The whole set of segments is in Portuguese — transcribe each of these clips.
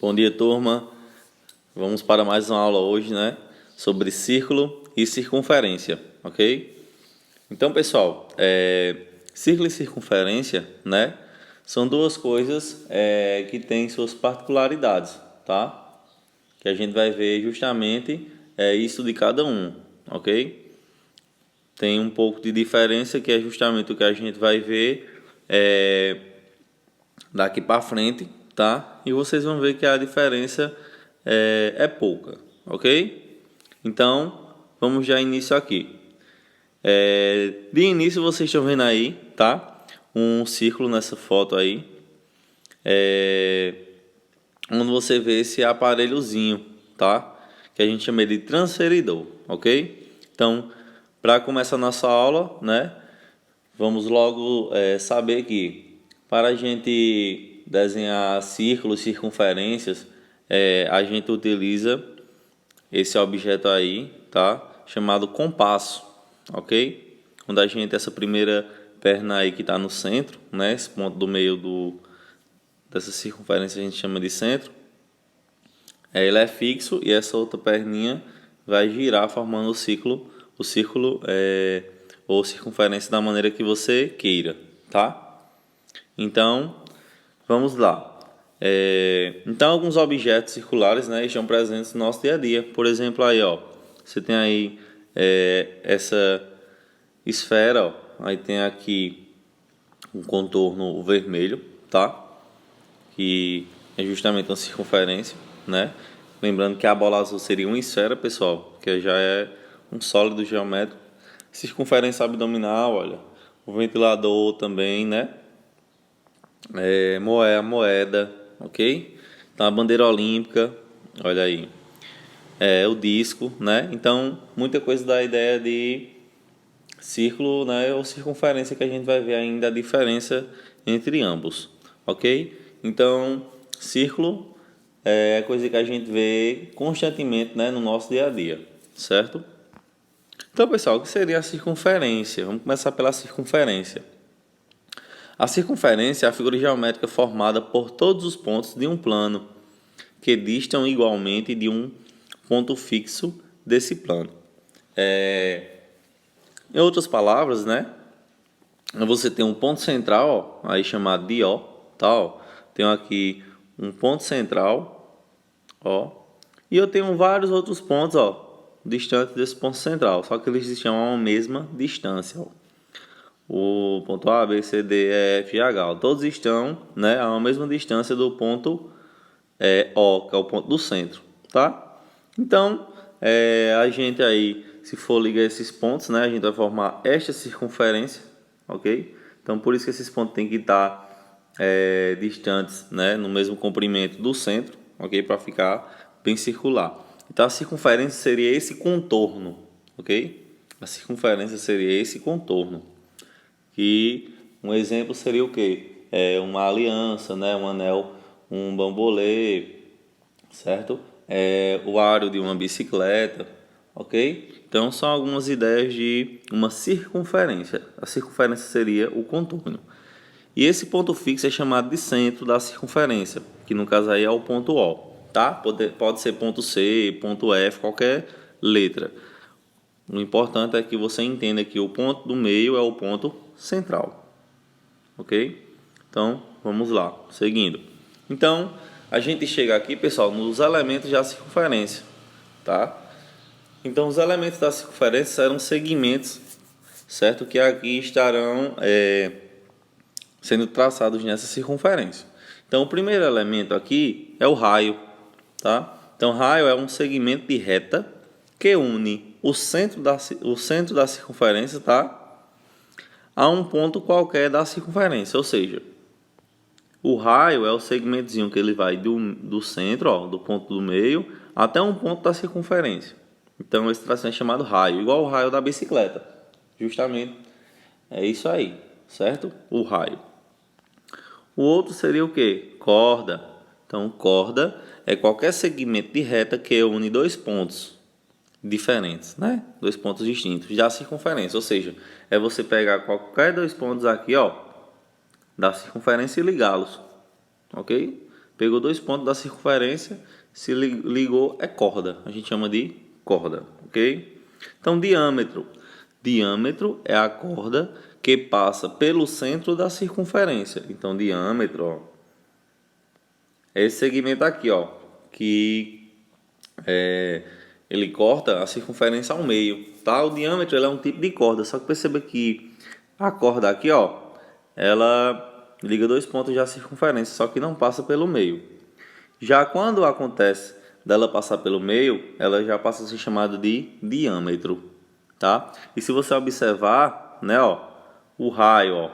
Bom dia, turma. Vamos para mais uma aula hoje, né? Sobre círculo e circunferência, ok? Então, pessoal, círculo e circunferência, né? São duas coisas que têm suas particularidades, tá? Que a gente vai ver justamente isso de cada um, ok? Tem um pouco de diferença que é justamente o que a gente vai ver daqui para frente, tá? E vocês vão ver que a diferença é pouca, ok? Então, vamos já início aqui. De início, vocês estão vendo aí, tá? Um círculo nessa foto aí, onde você vê esse aparelhozinho, tá? Que a gente chama de transferidor, ok? Então, para começar a nossa aula, né? Vamos logo saber que para a gente desenhar círculos, circunferências, a gente utiliza esse objeto aí, tá? Chamado compasso, ok? Quando a gente, essa primeira perna aí que está no centro, né? Esse ponto do meio dessa circunferência a gente chama de centro. Ele é fixo e essa outra perninha vai girar formando o círculo ou circunferência da maneira que você queira, tá? Então, vamos lá. Então, alguns objetos circulares, né, estão presentes no nosso dia a dia. Por exemplo, aí, ó, você tem aí essa esfera, ó, aí tem aqui um contorno vermelho, tá? Que é justamente uma circunferência, né? Lembrando que a bola azul seria uma esfera, pessoal, que já é um sólido geométrico. Circunferência abdominal, olha, o ventilador também, né? Moeda, ok? Então a bandeira olímpica, olha aí, o disco, né? Então muita coisa da ideia de círculo, né? Ou circunferência que a gente vai ver ainda a diferença entre ambos, ok? Então círculo é coisa que a gente vê constantemente, né? No nosso dia a dia, certo? Então, pessoal, o que seria a circunferência? Vamos começar pela circunferência. A circunferência é a figura geométrica formada por todos os pontos de um plano que distam igualmente de um ponto fixo desse plano. Em outras palavras, né? Você tem um ponto central, ó, aí chamado de O, tá, ó. Tenho aqui um ponto central, ó, e eu tenho vários outros pontos, ó, distantes desse ponto central, só que eles estão a uma mesma distância, ó. O ponto A, B, C, D, E, F e H, ó, todos estão, né, a uma mesma distância do ponto O, que é o ponto do centro, tá? Então, a gente aí, se for ligar esses pontos, né, a gente vai formar esta circunferência, ok? Então, por isso que esses pontos têm que estar distantes, né, no mesmo comprimento do centro, ok? Para ficar bem circular. Então, a circunferência seria esse contorno, ok? A circunferência seria esse contorno. Que um exemplo seria o quê? Uma aliança, né, um anel, um bambolê, certo? O aro de uma bicicleta, ok? Então são algumas ideias de uma circunferência. A circunferência seria o contorno. E esse ponto fixo é chamado de centro da circunferência, que no caso aí é o ponto O, tá? Pode ser ponto C, ponto F, qualquer letra. O importante é que você entenda que o ponto do meio é o ponto central, ok? Então, vamos lá, seguindo. Então, a gente chega aqui, pessoal, nos elementos da circunferência, tá? Então, os elementos da circunferência serão segmentos, certo? Que aqui estarão sendo traçados nessa circunferência. Então, o primeiro elemento aqui é o raio, tá? Então, raio é um segmento de reta que une o centro da circunferência, tá? A um ponto qualquer da circunferência, ou seja, o raio é o segmentozinho que ele vai do centro, ó, do ponto do meio, até um ponto da circunferência. Então, esse tracinho é chamado raio, igual o raio da bicicleta. Justamente é isso aí, certo? O raio. O outro seria o quê? Corda. Então, corda é qualquer segmento de reta que une dois pontos diferentes, né? Dois pontos distintos. Já a circunferência, ou seja, é você pegar qualquer dois pontos aqui, ó, da circunferência e ligá-los, ok? Pegou 2 pontos da circunferência, se ligou, é corda. A gente chama de corda, ok? Então, diâmetro. Diâmetro é a corda que passa pelo centro da circunferência. Então, diâmetro, ó, é esse segmento aqui, ó, que ele corta a circunferência ao meio, tá? O diâmetro ele é um tipo de corda, só que perceba que a corda aqui, ó, ela liga 2 pontos da circunferência, só que não passa pelo meio. Já quando acontece dela passar pelo meio, ela já passa a ser chamada de diâmetro, tá? E se você observar, né, ó, o raio, ó,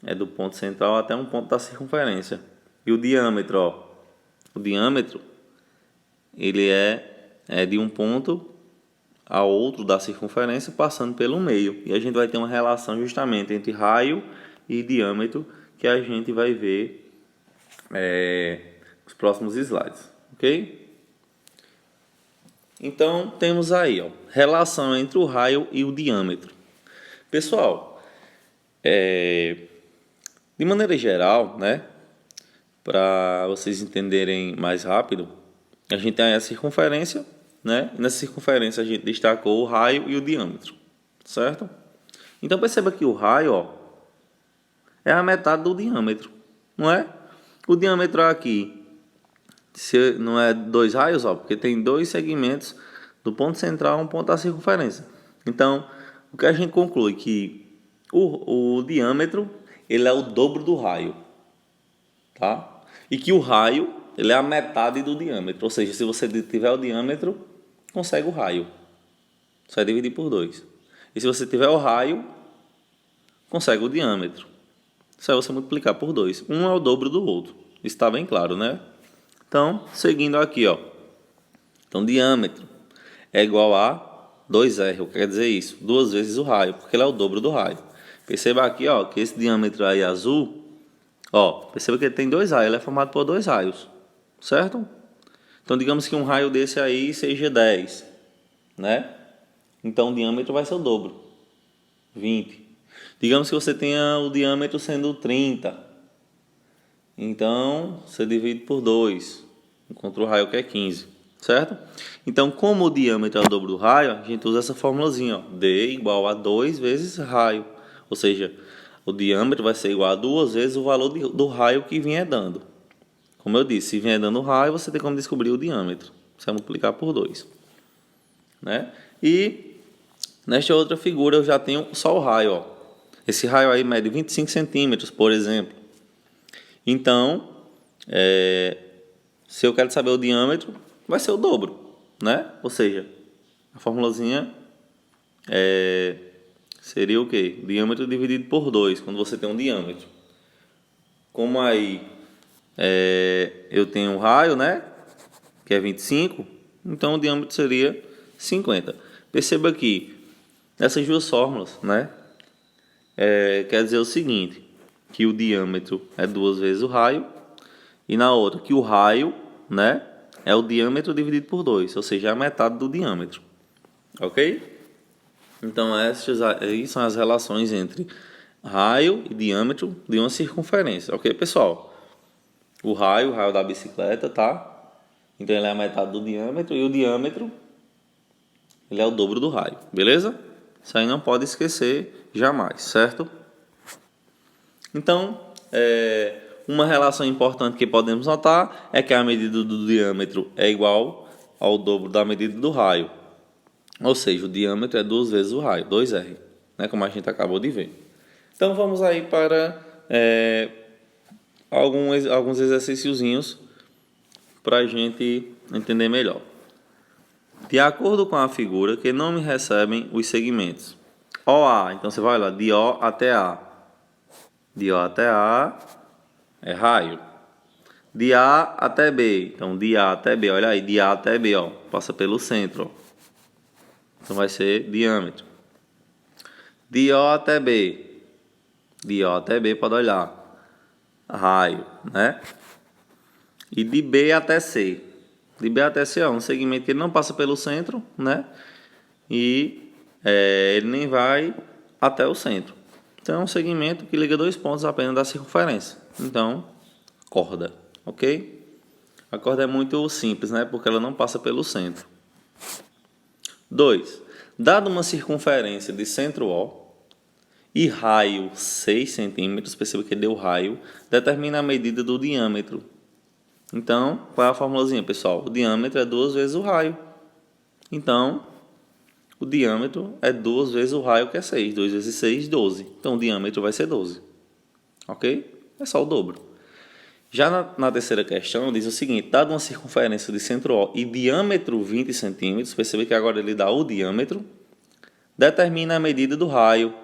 é do ponto central até um ponto da circunferência. E o diâmetro, ó, o diâmetro, ele é de um ponto a outro da circunferência passando pelo meio. E a gente vai ter uma relação justamente entre raio e diâmetro que a gente vai ver nos próximos slides, ok? Então, temos aí, ó, relação entre o raio e o diâmetro. Pessoal, de maneira geral, né, para vocês entenderem mais rápido, a gente tem a circunferência, né? E nessa circunferência a gente destacou o raio e o diâmetro, certo? Então perceba que o raio, ó, é a metade do diâmetro, não é? O diâmetro aqui, se não é 2 raios, ó, porque tem 2 segmentos do ponto central a um ponto da circunferência. Então, o que a gente conclui que o diâmetro ele é o dobro do raio, tá? E que o raio ele é a metade do diâmetro, ou seja, se você tiver o diâmetro, consegue o raio. Você vai dividir por 2. E se você tiver o raio, consegue o diâmetro. Isso é você multiplicar por 2. Um é o dobro do outro. Isso está bem claro, né? Então, seguindo aqui, ó. Então, diâmetro é igual a 2R. O que quer dizer isso? 2 vezes o raio, porque ele é o dobro do raio. Perceba aqui, ó, que esse diâmetro aí azul, ó, perceba que ele tem 2 raios. Ele é formado por 2 raios, certo? Então, digamos que um raio desse aí seja 10, né? Então, o diâmetro vai ser o dobro, 20. Digamos que você tenha o diâmetro sendo 30. Então, você divide por 2, encontra o raio que é 15, certo? Então, como o diâmetro é o dobro do raio, a gente usa essa formulazinha, ó, D igual a 2 vezes raio. Ou seja, o diâmetro vai ser igual a 2 vezes o valor do raio que vier dando. Como eu disse, se vier dando raio, você tem como descobrir o diâmetro. Você vai multiplicar por 2, né? E nesta outra figura eu já tenho só o raio, ó. Esse raio aí mede 25 centímetros, por exemplo. Então, se eu quero saber o diâmetro, vai ser o dobro, né? Ou seja, a formulazinha seria o quê? Diâmetro dividido por 2, quando você tem um diâmetro. Como aí eu tenho um raio, né? Que é 25, então o diâmetro seria 50. Perceba que essas duas fórmulas, né? Quer dizer o seguinte, que o diâmetro é 2 vezes o raio, e na outra que o raio, né, é o diâmetro dividido por 2, ou seja, a metade do diâmetro, ok? Então essas aí são as relações entre raio e diâmetro de uma circunferência, ok, pessoal? O raio da bicicleta, tá? Então ele é a metade do diâmetro, e o diâmetro ele é o dobro do raio, beleza? Isso aí não pode esquecer jamais, certo? Então, uma relação importante que podemos notar é que a medida do diâmetro é igual ao dobro da medida do raio. Ou seja, o diâmetro é 2 vezes o raio, 2R, né, como a gente acabou de ver. Então, vamos aí para alguns exercíciozinhos para a gente entender melhor. De acordo com a figura, que nome recebem os segmentos? OA, então você vai lá, de O até A. De O até A é raio. De A até B, então de A até B, olha aí, de A até B, ó, passa pelo centro, ó. Então vai ser diâmetro. De O até B, de O até B, pode olhar, raio, né? E de B até C. De B até C é um segmento que ele não passa pelo centro, né? E ele nem vai até o centro. Então é um segmento que liga 2 pontos apenas da circunferência. Então, corda, ok? A corda é muito simples, né? Porque ela não passa pelo centro. 2. Dado uma circunferência de centro O e raio 6 centímetros, perceba que deu raio, determina a medida do diâmetro. Então, qual é a formulazinha, pessoal? O diâmetro é 2 vezes o raio. Então, o diâmetro é 2 vezes o raio, que é 6. 2 vezes 6, 12. Então, o diâmetro vai ser 12. Ok? É só o dobro. Já na terceira questão, diz o seguinte: dado uma circunferência de centro O e diâmetro 20 centímetros, percebe que agora ele dá o diâmetro, determina a medida do raio.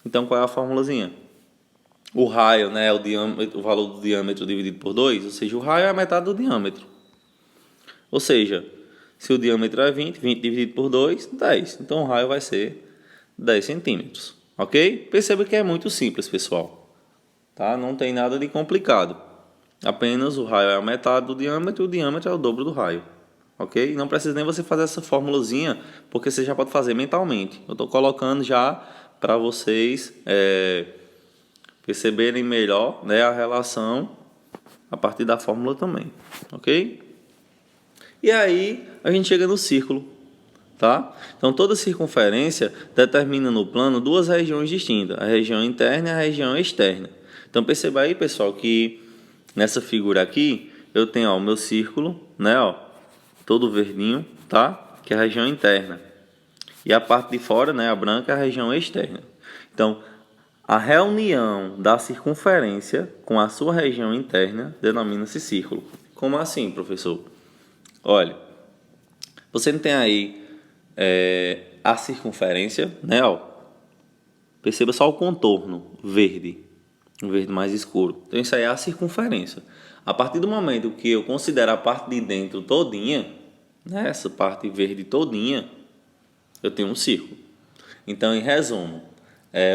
Então, qual é a formulazinha? O raio, né, é o valor do diâmetro dividido por 2, ou seja, o raio é a metade do diâmetro. Ou seja, se o diâmetro é 20, 20 dividido por 2, 10. Então, o raio vai ser 10 centímetros. Ok? Perceba que é muito simples, pessoal. Tá? Não tem nada de complicado. Apenas o raio é a metade do diâmetro e o diâmetro é o dobro do raio. Ok? Não precisa nem você fazer essa formulazinha, porque você já pode fazer mentalmente. Eu estou colocando já para vocês perceberem melhor, né, a relação a partir da fórmula também. Ok? E aí a gente chega no círculo. Tá? Então toda circunferência determina no plano duas regiões distintas, a região interna e a região externa. Então perceba aí, pessoal, que nessa figura aqui eu tenho o meu círculo, né, todo verdinho, tá? Que é a região interna. E a parte de fora, né, a branca, é a região externa. Então, a reunião da circunferência com a sua região interna denomina-se círculo. Como assim, professor? Olha, você não tem aí a circunferência, né? Perceba só o contorno verde, um verde mais escuro. Então isso aí é a circunferência. A partir do momento que eu considero a parte de dentro todinha, né, essa parte verde todinha, eu tenho um círculo. Então, em resumo,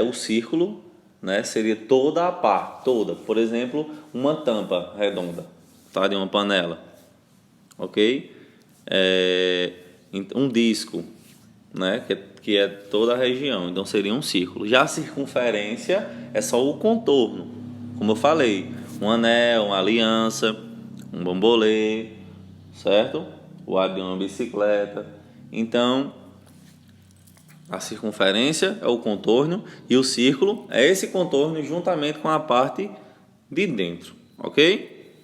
o círculo, né, seria toda a parte, toda. Por exemplo, uma tampa redonda, tá, de uma panela, ok? Um disco, né, que é toda a região, então seria um círculo. Já a circunferência é só o contorno, como eu falei, um anel, uma aliança, um bambolê, certo? O ar de uma bicicleta. Então, a circunferência é o contorno e o círculo é esse contorno juntamente com a parte de dentro, ok?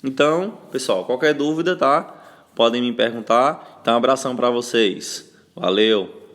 Então, pessoal, qualquer dúvida, tá? Podem me perguntar. Então, um abração para vocês. Valeu!